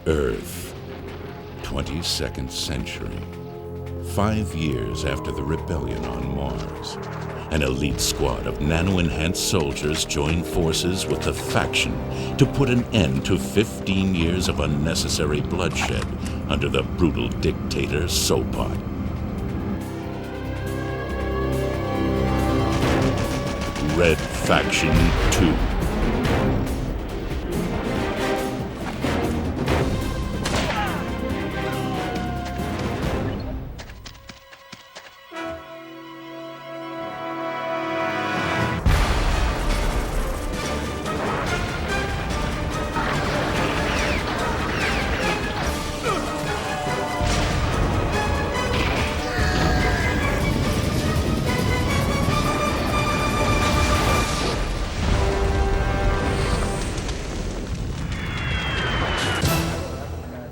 Earth, 22nd century. 5 years after the rebellion on Mars, an elite squad of nano-enhanced soldiers join forces with the faction to put an end to 15 years of unnecessary bloodshed under the brutal dictator Sopat. Red Faction 2.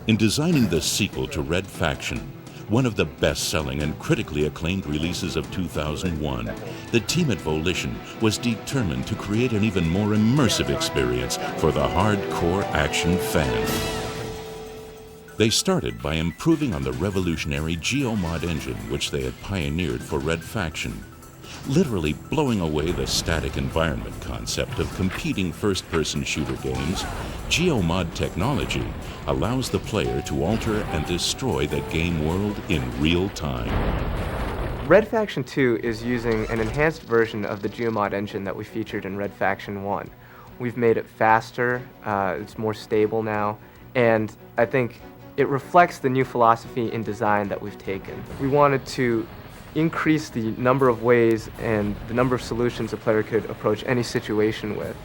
In designing the sequel to Red Faction, one of the best-selling and critically acclaimed releases of 2001, the team at Volition was determined to create an even more immersive experience for the hardcore action fan. They started by improving on the revolutionary GeoMod engine which they had pioneered for Red Faction, literally blowing away the static environment concept of competing first-person shooter games. GeoMod technology allows the player to alter and destroy the game world in real time. Red Faction 2 is using an enhanced version of the GeoMod engine that we featured in Red Faction 1. We've made it faster, it's more stable now, and I think it reflects the new philosophy in design that we've taken. We wanted to increase the number of ways and the number of solutions a player could approach any situation with.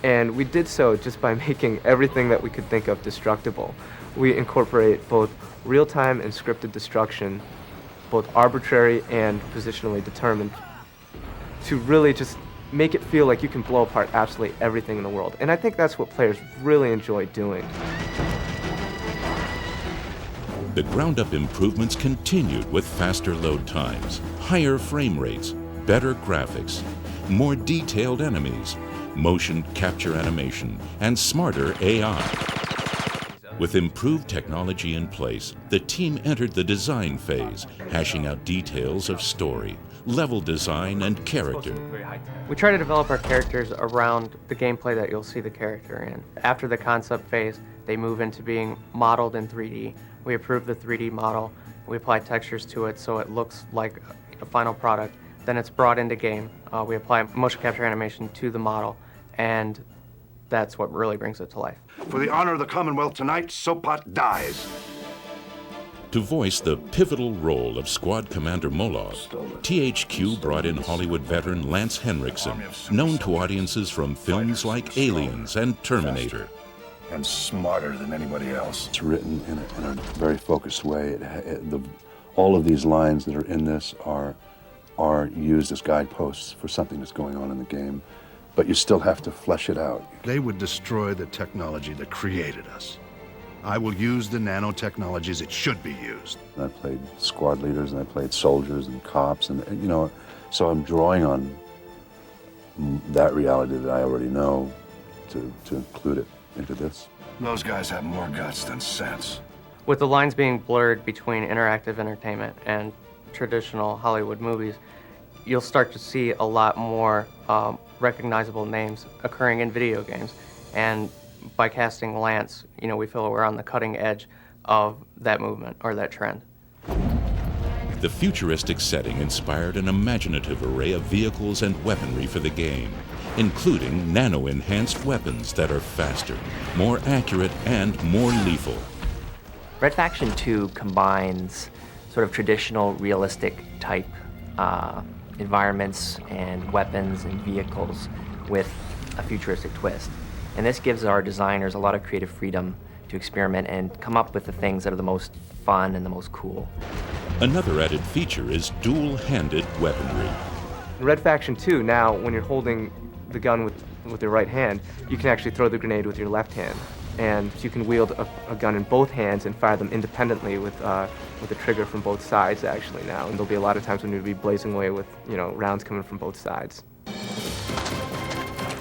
And we did so just by making everything that we could think of destructible. We incorporate both real-time and scripted destruction, both arbitrary and positionally determined, to really just make it feel like you can blow apart absolutely everything in the world. And I think that's what players really enjoy doing. The ground-up improvements continued with faster load times, higher frame rates, better graphics, more detailed enemies, motion capture animation, and smarter AI. With improved technology in place, the team entered the design phase, hashing out details of story, level design, and character. We try to develop our characters around the gameplay that you'll see the character in. After the concept phase, they move into being modeled in 3D. We approve the 3D model, we apply textures to it so it looks like a final product. Then it's brought into game. We apply motion capture animation to the model, and that's what really brings it to life. For the honor of the Commonwealth tonight, Sopat dies. To voice the pivotal role of Squad Commander Molov, THQ brought in Hollywood veteran Lance Henriksen, known to audiences from films like Aliens and Terminator. And smarter than anybody else. It's written in a very focused way. All of these lines that are in this are used as guideposts for something that's going on in the game, but you still have to flesh it out. They would destroy the technology that created us. I will use the nanotechnologies it should be used. And I played squad leaders, and I played soldiers and cops, and you know, so I'm drawing on that reality that I already know to include it into this. Those guys have more guts than sense. With the lines being blurred between interactive entertainment and traditional Hollywood movies, you'll start to see a lot more recognizable names occurring in video games. And by casting Lance, you know, we feel we're on the cutting edge of that movement or that trend. The futuristic setting inspired an imaginative array of vehicles and weaponry for the game, including nano-enhanced weapons that are faster, more accurate, and more lethal. Red Faction 2 combines sort of traditional realistic type environments and weapons and vehicles with a futuristic twist. And this gives our designers a lot of creative freedom to experiment and come up with the things that are the most fun and the most cool. Another added feature is dual-handed weaponry. In Red Faction 2, now when you're holding the gun with your right hand, you can actually throw the grenade with your left hand. And you can wield a gun in both hands and fire them independently with a trigger from both sides actually now. And there'll be a lot of times when you'll be blazing away with, you know, rounds coming from both sides.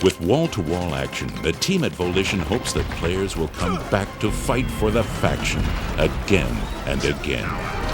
With wall-to-wall action, the team at Volition hopes that players will come back to fight for the faction again and again.